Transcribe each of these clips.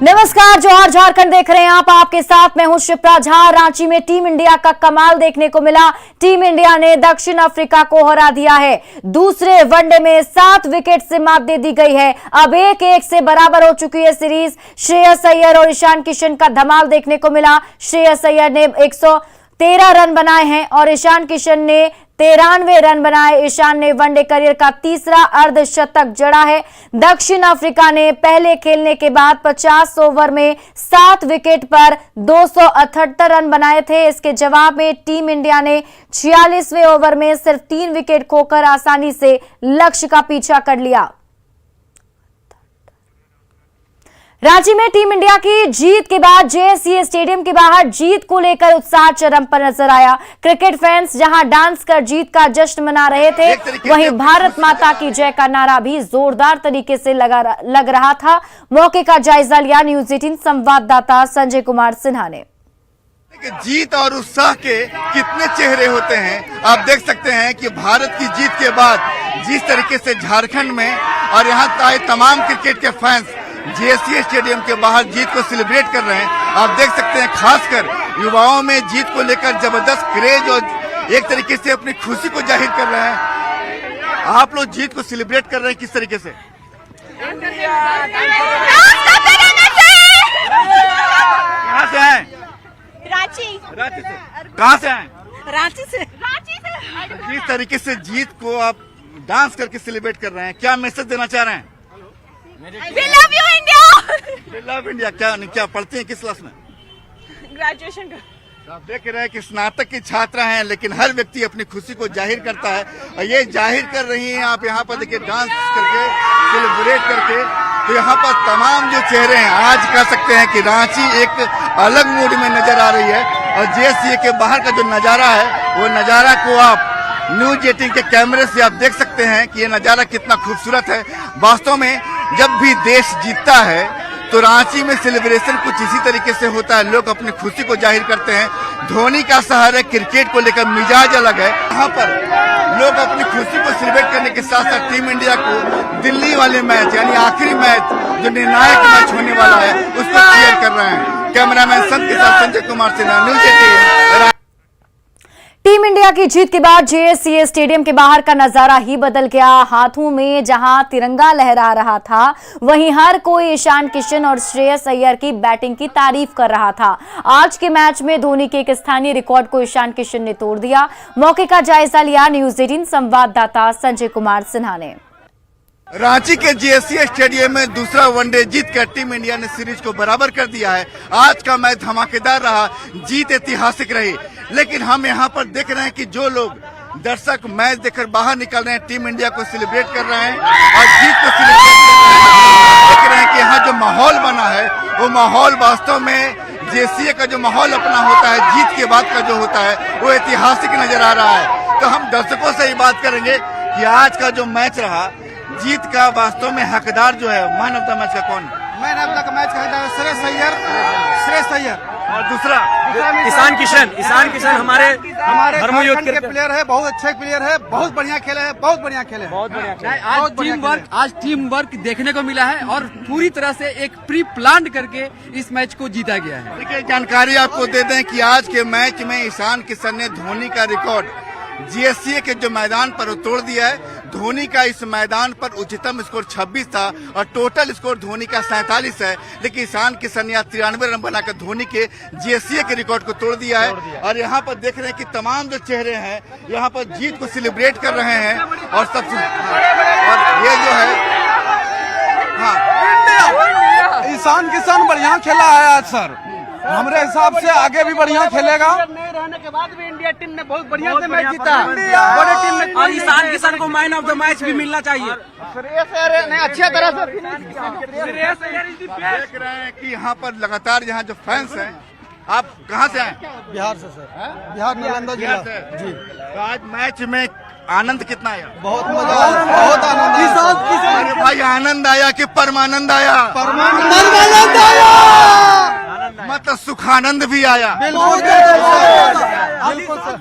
नमस्कार, जोहार झारखंड देख रहे हैं आप। आपके साथ मैं हूं शिप्रा झा। रांची में टीम इंडिया का कमाल देखने को मिला। टीम इंडिया ने दक्षिण अफ्रीका को हरा दिया है। दूसरे वनडे में 7 विकेट से मात दे दी गई है। अब 1-1 से बराबर हो चुकी है सीरीज। श्रेयस अय्यर और ईशान किशन का धमाल देखने को मिला। श्रेयस अय्यर ने 113 रन बनाए हैं और ईशान किशन ने 93 रन बनाए। ईशान ने वनडे करियर का तीसरा अर्धशतक जड़ा है। दक्षिण अफ्रीका ने पहले खेलने के बाद 50 ओवर में 7 विकेट पर 278 रन बनाए थे। इसके जवाब में टीम इंडिया ने 46वें ओवर में सिर्फ 3 विकेट खोकर आसानी से लक्ष्य का पीछा कर लिया। रांची में टीम इंडिया की जीत के बाद जेएससीए स्टेडियम के बाहर जीत को लेकर उत्साह चरम पर नजर आया। क्रिकेट फैंस जहां डांस कर जीत का जश्न मना रहे थे, वहीं भारत माता की जय का नारा भी जोरदार तरीके से लग रहा था। मौके का जायजा लिया न्यूज 18 संवाददाता संजय कुमार सिन्हा ने। जीत और उत्साह के कितने चेहरे होते हैं आप देख सकते हैं कि भारत की जीत के बाद जिस तरीके से झारखंड में और यहाँ आए तमाम क्रिकेट के फैंस जेएससीए स्टेडियम के बाहर जीत को सेलिब्रेट कर रहे हैं। आप देख सकते हैं खासकर युवाओं में जीत को लेकर जबरदस्त क्रेज और एक तरीके से अपनी खुशी को जाहिर कर रहे हैं। आप लोग जीत को सेलिब्रेट कर रहे हैं किस तरीके से? कहाँ से आए? रांची से। कहाँ से आए? रांची से। जिस तरीके से जीत को आप डांस करके सेलिब्रेट कर रहे हैं, क्या मैसेज देना चाह रहे हैं? We love you India। We love India। क्या पढ़ते हैं किस क्लास में? ग्रेजुएशन का। आप देख रहे हैं कि स्नातक की छात्रा हैं, लेकिन हर व्यक्ति अपनी खुशी को जाहिर करता है और ये जाहिर कर रही हैं। आप यहाँ पर देखिए डांस करके सेलिब्रेट करके, तो यहाँ पर तमाम जो चेहरे हैं, आज कह सकते हैं कि रांची एक अलग मूड में नजर आ रही है। और जेएससीए के बाहर का जो नजारा है, वो नजारा को आप न्यूज 18 के कैमरे से आप देख सकते हैं कि ये नजारा कितना खूबसूरत है। वास्तव में जब भी देश जीतता है तो रांची में सेलिब्रेशन कुछ इसी तरीके से होता है। लोग अपनी खुशी को जाहिर करते हैं। धोनी का शहर है, क्रिकेट को लेकर मिजाज अलग है। यहाँ पर लोग अपनी खुशी को सेलिब्रेट करने के साथ साथ टीम इंडिया को दिल्ली वाले मैच यानी आखिरी मैच जो निर्णायक मैच होने वाला है उसको क्लियर कर रहे हैं। कैमरामैन संत के साथ Sanjay Kumar Sinha, news 18। Team India की जीत के बाद जेएससीए स्टेडियम के बाहर का नजारा ही बदल गया। हाथों में जहां तिरंगा लहरा रहा था, वहीं हर कोई ईशान किशन और श्रेयस अय्यर की बैटिंग की तारीफ कर रहा था। आज के मैच में धोनी के एक स्थानीय रिकॉर्ड को ईशान किशन ने तोड़ दिया। मौके का जायजा लिया न्यूज 18 संवाददाता संजय कुमार सिन्हा ने। रांची के जेएससीए स्टेडियम में दूसरा वनडे जीतकर टीम इंडिया ने सीरीज को बराबर कर दिया है। आज का मैच धमाकेदार रहा, जीत ऐतिहासिक रही। लेकिन हम यहाँ पर देख रहे हैं कि जो लोग दर्शक मैच देखकर बाहर निकल रहे हैं, टीम इंडिया को सेलिब्रेट कर रहे हैं और जीत को सेलिब्रेट कर रहे हैं। देख रहे हैं कि यहाँ जो माहौल बना है, वो माहौल वास्तव में जेएससीए का जो माहौल अपना होता है, जीत के बाद का जो होता है, वो ऐतिहासिक नजर आ रहा है। तो हम दर्शकों से ही बात करेंगे कि आज का जो मैच रहा, जीत का वास्तव में हकदार जो है, मैन ऑफ द मैच का कौन? मैन ऑफ द मैच का हकदार श्रेयस अय्यर और दूसरा ईशान किशन हमारे झारखंड के प्लेयर है, बहुत अच्छे प्लेयर है, बहुत बढ़िया खेले हैं, बहुत बढ़िया खेले। आज टीम वर्क देखने को मिला है और पूरी तरह से एक प्री प्लान करके इस मैच को जीता गया है। देखिए, जानकारी आपको दे दें कि आज के मैच में ईशान किशन ने धोनी का रिकॉर्ड जेएससीए के जो मैदान पर वो तोड़ दिया है। धोनी का इस मैदान पर उच्चतम स्कोर 26 था और टोटल स्कोर धोनी का 47 है। लेकिन ईशान किशन ने 93 रन बनाकर धोनी के जेएससीए के रिकॉर्ड को तोड़ दिया है। और यहाँ पर देख रहे हैं कि तमाम जो चेहरे हैं यहाँ पर जीत को सेलिब्रेट कर रहे हैं। और सबसे और ये जो है, हाँ, ईशान किशन बढ़िया खेला है आज सर। हमारे हिसाब से आगे भी बढ़िया खेलेगा। नहीं रहने के बाद भी इंडिया टीम ने बहुत बढ़िया से मैच जीता। बड़ी टीम ने और ईशान किशन को मैन ऑफ द मैच भी मिलना चाहिए। अच्छी तरह से देख रहे हैं कि यहाँ पर लगातार यहाँ जो फैंस हैं। आप कहाँ से आए? बिहार से सर, बिहार नालंदा जिला जी। तो आज मैच में आनंद कितना आया? बहुत मजा आया, बहुत आनंद। अरे भाई, आनंद आया कि परमानंद आया? परमानंद आया, मतलब सुखानंद भी आया। बिल्कुल।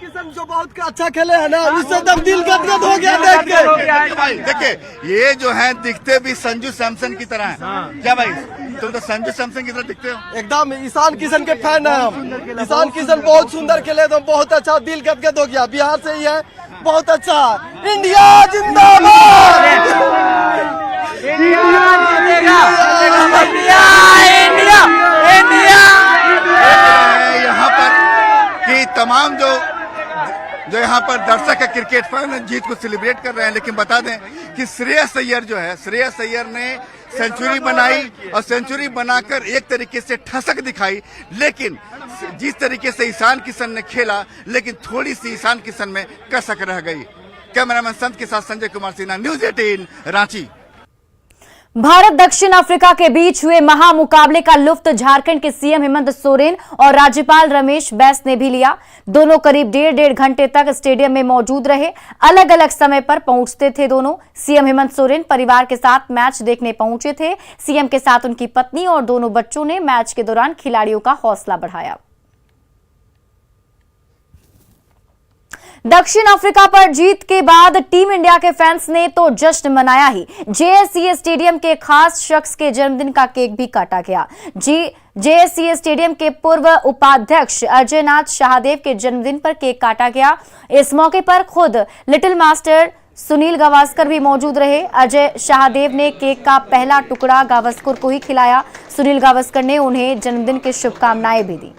किशन जो बहुत अच्छा खेले है ना, उससे तब दिल गदगद हो गया देख के। भाई देखिए, ये जो है दिखते भी संजू सैमसन की तरह है। क्या भाई? तुम तो संजू सैमसन की तरह दिखते हो। एकदम ईशान किशन के फैन है हम। ईशान किशन बहुत सुंदर खेले तो बहुत अच्छा, दिल गदगद हो गया। बिहार से ही है, बहुत अच्छा। इंडिया जिंदाबाद, यहाँ पर कि तमाम जो यहाँ पर दर्शक है क्रिकेट फैन जीत को सेलिब्रेट कर रहे हैं। लेकिन बता दें कि श्रेयस अय्यर ने सेंचुरी बनाई और सेंचुरी बनाकर एक तरीके से ठसक दिखाई। लेकिन जिस तरीके से ईशान किशन ने खेला, लेकिन थोड़ी सी ईशान किशन में कसक रह गई। कैमरामैन संत के साथ संजय कुमार सिन्हा, न्यूज 18 रांची। भारत दक्षिण अफ्रीका के बीच हुए महामुकाबले का लुत्फ झारखंड के सीएम हेमंत सोरेन और राज्यपाल रमेश बैस ने भी लिया। दोनों करीब 1.5 घंटे तक स्टेडियम में मौजूद रहे। अलग अलग समय पर पहुंचते थे दोनों। सीएम हेमंत सोरेन परिवार के साथ मैच देखने पहुंचे थे। सीएम के साथ उनकी पत्नी और दोनों बच्चों ने मैच के दौरान खिलाड़ियों का हौसला बढ़ाया। दक्षिण अफ्रीका पर जीत के बाद टीम इंडिया के फैंस ने तो जश्न मनाया ही। जेएससीए स्टेडियम के खास शख्स के जन्मदिन का केक भी काटा गया। जेएससीए स्टेडियम के पूर्व उपाध्यक्ष अजय नाथ शाहदेव के जन्मदिन पर केक काटा गया। इस मौके पर खुद लिटिल मास्टर सुनील गावस्कर भी मौजूद रहे। अजय शाहदेव ने केक का पहला टुकड़ा गावस्कर को ही खिलाया। सुनील गावस्कर ने उन्हें जन्मदिन की शुभकामनाएं भी दी।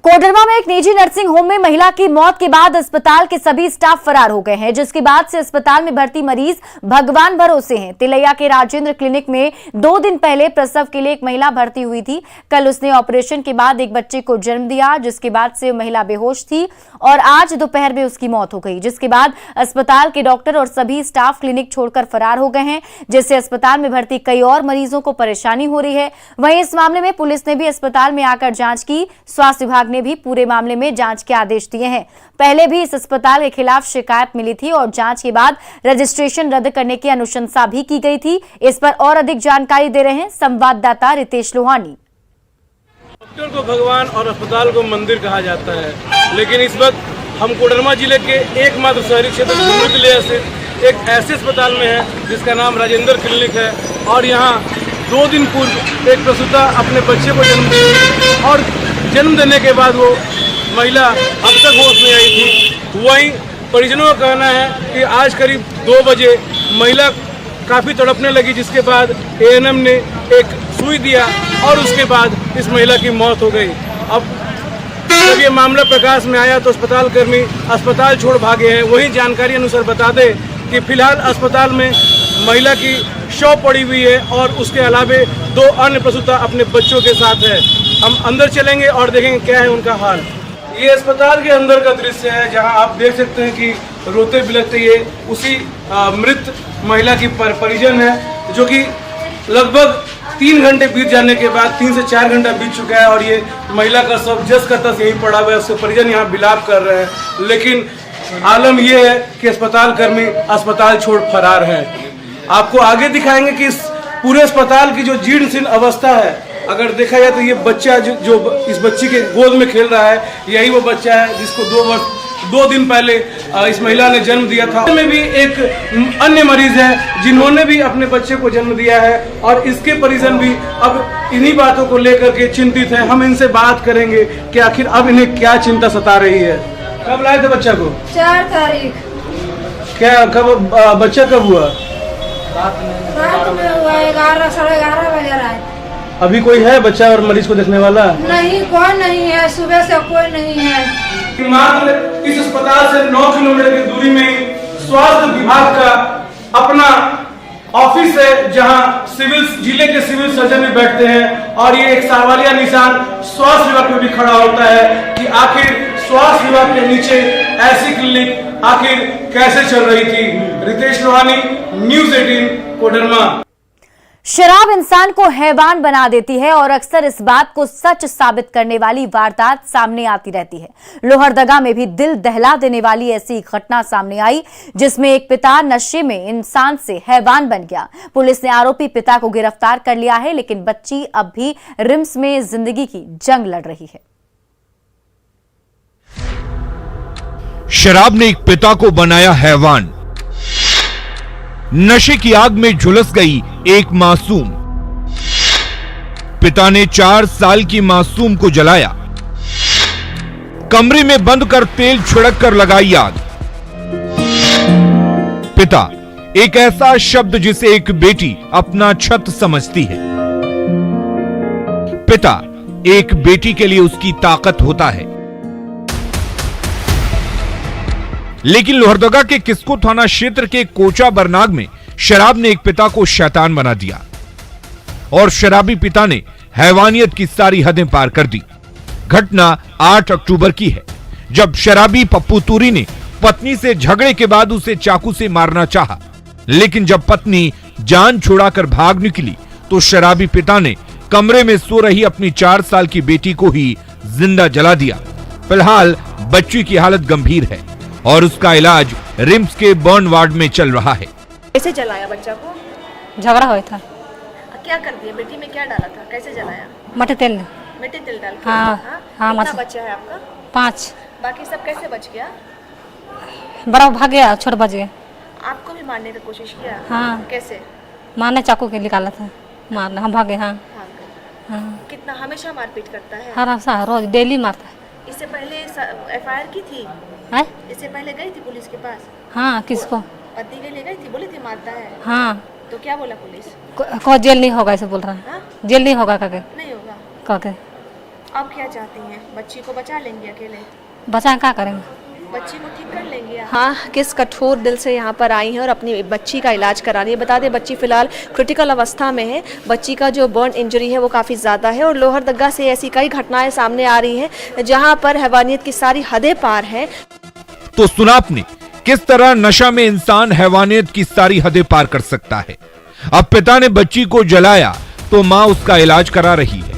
कोडरमा में एक निजी नर्सिंग होम में महिला की मौत के बाद अस्पताल के सभी स्टाफ फरार हो गए हैं, जिसके बाद से अस्पताल में भर्ती मरीज भगवान भरोसे हैं। तिलैया के राजेंद्र क्लिनिक में 2 दिन पहले प्रसव के लिए एक महिला भर्ती हुई थी। कल उसने ऑपरेशन के बाद एक बच्चे को जन्म दिया, जिसके बाद से महिला बेहोश थी और आज दोपहर में उसकी मौत हो गई। जिसके बाद अस्पताल के डॉक्टर और सभी स्टाफ क्लिनिक छोड़कर फरार हो गए हैं, जिससे अस्पताल में भर्ती कई और मरीजों को परेशानी हो रही है। वहीं इस मामले में पुलिस ने भी अस्पताल में आकर जांच की। स्वास्थ्य विभाग ने भी पूरे मामले में जांच के आदेश दिए हैं। पहले भी इस अस्पताल के खिलाफ शिकायत मिली थी और जांच के बाद रजिस्ट्रेशन रद्द करने की अनुशंसा भी की गई थी। इस पर और अधिक जानकारी दे रहे हैं संवाददाता रितेश लोहानी। डॉक्टर को भगवान और अस्पताल को मंदिर कहा जाता है, लेकिन इस वक्त हम कोडरमा जिले के एकमात्र शहरी क्षेत्र जिले से एक ऐसे अस्पताल में है जिसका नाम राजेंद्र क्लिनिक है। और यहाँ 2 दिन पूर्व एक प्रसूता अपने बच्चे को जन्म दी और जन्म देने के बाद वो महिला अब तक होश में आई थी। वहीं परिजनों का कहना है कि आज करीब 2 बजे महिला काफ़ी तड़पने लगी, जिसके बाद एएनएम ने एक सुई दिया और उसके बाद इस महिला की मौत हो गई। अब जब ये मामला प्रकाश में आया तो अस्पताल कर्मी अस्पताल छोड़ भागे हैं। वहीं जानकारी अनुसार बता दें कि फिलहाल अस्पताल में महिला की शव पड़ी हुई है और उसके अलावे 2 अन्य प्रसूता अपने बच्चों के साथ है। हम अंदर चलेंगे और देखेंगे क्या है उनका हाल। ये अस्पताल के अंदर का दृश्य है, जहां आप देख सकते हैं कि रोते बिलखते ये उसी मृत महिला की परिजन है, जो कि लगभग 3 घंटे बीत जाने के बाद 3 से 4 घंटा बीत चुका है और ये महिला का शव जस का तस यहीं पड़ा हुआ है। उसके परिजन यहाँ विलाप कर रहे हैं, लेकिन आलम यह है कि अस्पताल कर्मी अस्पताल छोड़ फरार है। आपको आगे दिखाएंगे कि इस पूरे अस्पताल की जो जीर्ण शीर्ण अवस्था है, अगर देखा जाए तो ये बच्चा जो इस बच्ची के गोद में खेल रहा है, यही वो बच्चा है जिसको 2 दिन पहले इस महिला ने जन्म दिया था। में भी एक अन्य मरीज है जिन्होंने भी अपने बच्चे को जन्म दिया है और इसके परिजन भी अब इन्हीं बातों को लेकर के चिंतित हैं। हम इनसे बात करेंगे कि आखिर अब इन्हें क्या चिंता सता रही है। कब लाए थे बच्चा को? 4 तारीख। क्या कब बच्चा कब हुआ? रात में हुआ 11 साढ़े 11 बजे रात। अभी कोई है बच्चा और मरीज को देखने वाला? नहीं, कोई नहीं है, सुबह से कोई नहीं है। मात्र इस अस्पताल से 9 किलोमीटर की दूरी में ही स्वास्थ्य विभाग का अपना ऑफिस है, जहां जिले के सिविल सर्जन भी बैठते हैं और ये एक सवालिया निशान स्वास्थ्य विभाग में भी खड़ा होता है कि आखिर स्वास्थ्य विभाग के नीचे ऐसी क्लिनिक आखिर कैसे चल रही थी। रितेश लोहानी, न्यूज 18 कोडरमा। शराब इंसान को हैवान बना देती है और अक्सर इस बात को सच साबित करने वाली वारदात सामने आती रहती है। लोहरदगा में भी दिल दहला देने वाली ऐसी घटना सामने आई, जिसमें एक पिता नशे में इंसान से हैवान बन गया। पुलिस ने आरोपी पिता को गिरफ्तार कर लिया है, लेकिन बच्ची अब भी रिम्स में जिंदगी की जंग लड़ रही है। शराब ने एक पिता को बनाया हैवान। नशे की आग में झुलस गई एक मासूम। पिता ने 4 साल की मासूम को जलाया। कमरे में बंद कर तेल छिड़क कर लगाई आग। पिता, एक ऐसा शब्द जिसे एक बेटी अपना छत समझती है। पिता एक बेटी के लिए उसकी ताकत होता है। लेकिन लोहरदगा के किस्को थाना क्षेत्र के कोचा बरनाग में शराब ने एक पिता को शैतान बना दिया और शराबी पिता ने हैवानियत की सारी हदें पार कर दी। घटना 8 अक्टूबर की है, जब शराबी पप्पू तूरी ने पत्नी से झगड़े के बाद उसे चाकू से मारना चाहा, लेकिन जब पत्नी जान छुड़ाकर भाग निकली तो शराबी पिता ने कमरे में सो रही अपनी 4 साल की बेटी को ही जिंदा जला दिया। फिलहाल बच्ची की हालत गंभीर है और उसका इलाज रिम्स के बर्न वार्ड में चल रहा है। कैसे जलाया बच्चा को? झगड़ा हुआ था। क्या कर दिया? बेटी में क्या डाला था? कैसे जलाया? मटे तेल। मिट्टी तेल डाल के? हाँ, हाँ। कितना बच्चा है आपका? 5। बाकी सब कैसे बच गया? बड़ा भाग गया, छोटा बच गया। आपको भी मारने की कोशिश किया? हाँ। कैसे? मारने चाकू के निकाला था, मारना, हम भागे। हाँ, हाँ। कितना हमेशा मारपीट करता है? हर रोज डेली मारता है। इससे पहले FIR की थी? है? इससे पहले गई थी पुलिस के पास? हाँ, किसको? पति के लिए गई थी, बोली थी मारता है। हाँ। तो क्या बोला पुलिस? को जेल नहीं होगा ऐसे बोल रहा है। हाँ? जेल नहीं होगा काके? नहीं होगा। काके? अब क्या चाहती हैं? बच्ची को बचा लेंगे अकेले? बचा क्या करेंगे? बच्ची को ठीक कर लेंगे? हाँ, किस कठोर दिल से यहाँ पर आई हैं और अपनी बच्ची का इलाज करा रही है। बता दें, बच्ची फिलहाल क्रिटिकल अवस्था में है। बच्ची का जो बर्न इंजरी है वो काफ़ी ज़्यादा है और लोहरदगा से ऐसी कई घटनाएं सामने आ रही हैं जहाँ पर हैवानियत की सारी हदें पार हैं। तो सुना आपने किस तरह नशा में इंसान हैवानियत की सारी हदें पार कर सकता है। अब पिता ने बच्ची को जलाया तो मां उसका इलाज करा रही है।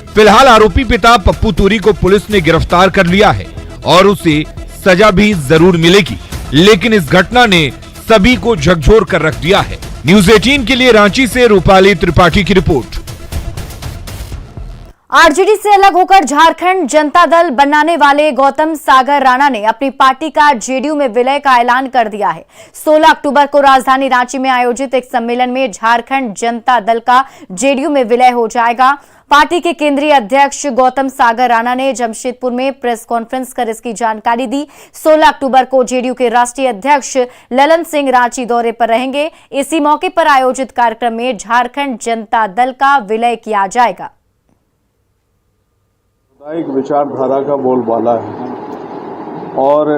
फिलहाल आरोपी पिता पप्पू तूरी को पुलिस ने गिरफ्तार कर लिया है और उसे सजा भी जरूर मिलेगी, लेकिन इस घटना ने सभी को झकझोर कर रख दिया है। न्यूज़ 18 के लिए रांची से रूपाली त्रिपाठी की रिपोर्ट। आरजेडी से अलग होकर झारखंड जनता दल बनाने वाले गौतम सागर राणा ने अपनी पार्टी का जेडीयू में विलय का ऐलान कर दिया है। 16 अक्टूबर को राजधानी रांची में आयोजित एक सम्मेलन में झारखंड जनता दल का जेडीयू में विलय हो जाएगा। पार्टी के केंद्रीय अध्यक्ष गौतम सागर राणा ने जमशेदपुर में प्रेस कॉन्फ्रेंस कर इसकी जानकारी दी। 16 अक्टूबर को जेडीयू के राष्ट्रीय अध्यक्ष ललन सिंह रांची दौरे पर रहेंगे। इसी मौके पर आयोजित कार्यक्रम में झारखंड जनता दल का विलय किया जाएगा। सामुदायिक विचारधारा का बोलबाला है और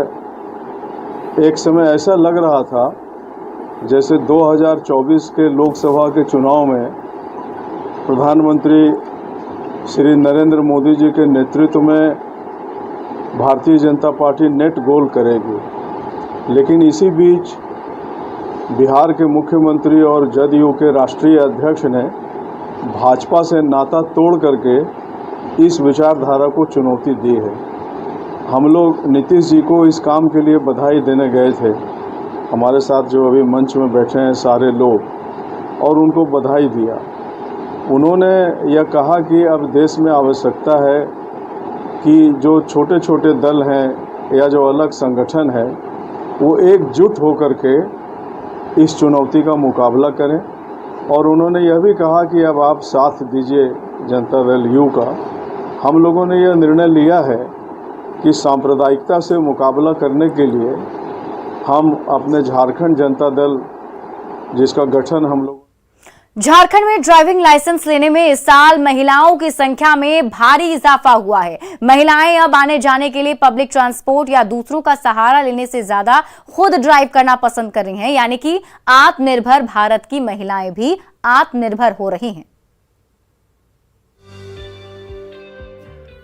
एक समय ऐसा लग रहा था जैसे 2024 के लोकसभा के चुनाव में प्रधानमंत्री श्री नरेंद्र मोदी जी के नेतृत्व में भारतीय जनता पार्टी नेट गोल करेगी, लेकिन इसी बीच बिहार के मुख्यमंत्री और जदयू के राष्ट्रीय अध्यक्ष ने भाजपा से नाता तोड़ करके इस विचारधारा को चुनौती दी है। हम लोग नीतीश जी को इस काम के लिए बधाई देने गए थे। हमारे साथ जो अभी मंच में बैठे हैं सारे लोग, और उनको बधाई दिया। उन्होंने यह कहा कि अब देश में आवश्यकता है कि जो छोटे छोटे दल हैं या जो अलग संगठन है वो एकजुट होकर के इस चुनौती का मुकाबला करें। और उन्होंने यह भी कहा कि अब आप साथ दीजिए जनता दल यू का। हम लोगों ने यह निर्णय लिया है कि सांप्रदायिकता से मुकाबला करने के लिए हम अपने झारखंड जनता दल, जिसका गठन हम लोग झारखंड में ड्राइविंग लाइसेंस लेने में इस साल महिलाओं की संख्या में भारी इजाफा हुआ है। महिलाएं अब आने जाने के लिए पब्लिक ट्रांसपोर्ट या दूसरों का सहारा लेने से ज्यादा खुद ड्राइव करना पसंद कर रही हैं, यानी कि आत्मनिर्भर भारत की महिलाएं भी आत्मनिर्भर हो रही हैं।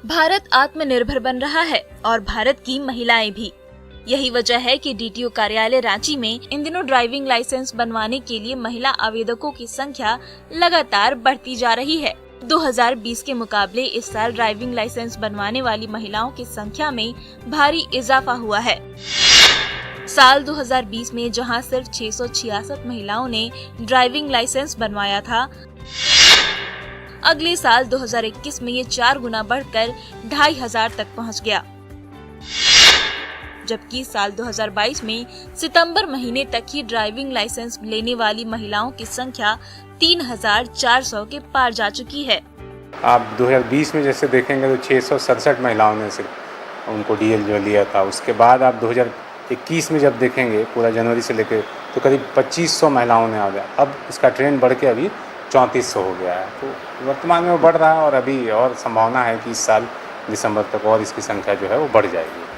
भारत आत्मनिर्भर बन रहा है और भारत की महिलाएं भी। यही वजह है कि डीटीओ कार्यालय रांची में इन दिनों ड्राइविंग लाइसेंस बनवाने के लिए महिला आवेदकों की संख्या लगातार बढ़ती जा रही है। 2020 के मुकाबले इस साल ड्राइविंग लाइसेंस बनवाने वाली महिलाओं की संख्या में भारी इजाफा हुआ है। साल 2020 में जहां सिर्फ 666 महिलाओं ने ड्राइविंग लाइसेंस बनवाया था, अगले साल 2021 में ये 4 गुना बढ़कर 2500 तक पहुंच गया। जबकि साल 2022 में सितंबर महीने तक ही ड्राइविंग लाइसेंस लेने वाली महिलाओं की संख्या 3400 के पार जा चुकी है। आप 2020 में जैसे देखेंगे तो 667 महिलाओं ने सिर्फ उनको डीएल जो लिया था। उसके बाद आप 2021 में जब देखेंगे पूरा जनवरी से लेकर तो करीब 2500 महिलाओं ने आ गया। अब इसका ट्रेंड बढ़ के अभी 3400 हो गया है। तो वर्तमान में वो बढ़ रहा है और अभी और संभावना है कि इस साल दिसंबर तक और इसकी संख्या जो है वो बढ़ जाएगी।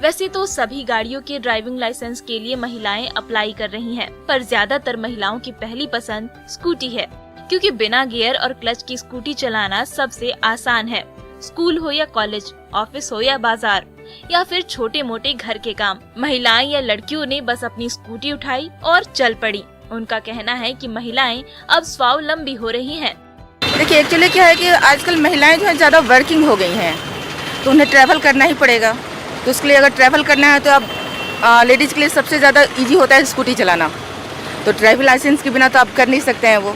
वैसे तो सभी गाड़ियों के ड्राइविंग लाइसेंस के लिए महिलाएं अप्लाई कर रही हैं, पर ज्यादातर महिलाओं की पहली पसंद स्कूटी है, क्योंकि बिना गियर और क्लच की स्कूटी चलाना सबसे आसान है। स्कूल हो या कॉलेज, ऑफिस हो या बाजार, या फिर छोटे मोटे घर के काम, महिलाएं या लड़कियों ने बस अपनी स्कूटी उठाई और चल पड़ी। उनका कहना है कि महिलाएं अब स्वावलंबी हो रही हैं। देखिए एक्चुअली क्या है कि आजकल महिलाएं जो है ज़्यादा वर्किंग हो गई हैं, तो उन्हें ट्रैवल करना ही पड़ेगा। तो उसके लिए अगर ट्रैवल करना है तो अब लेडीज़ के लिए सबसे ज़्यादा इजी होता है स्कूटी चलाना। तो ड्राइविंग लाइसेंस के बिना तो आप कर नहीं सकते हैं वो।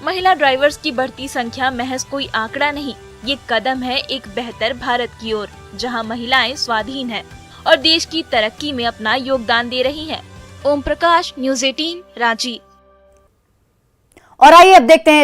महिला ड्राइवर्स की बढ़ती संख्या महज कोई आंकड़ा नहीं, ये कदम है एक बेहतर भारत की ओर, जहां महिलाएं स्वाधीन हैं और देश की तरक्की में अपना योगदान दे रही हैं। ओम प्रकाश, न्यूज़ 18, रांची। और आइए अब देखते हैं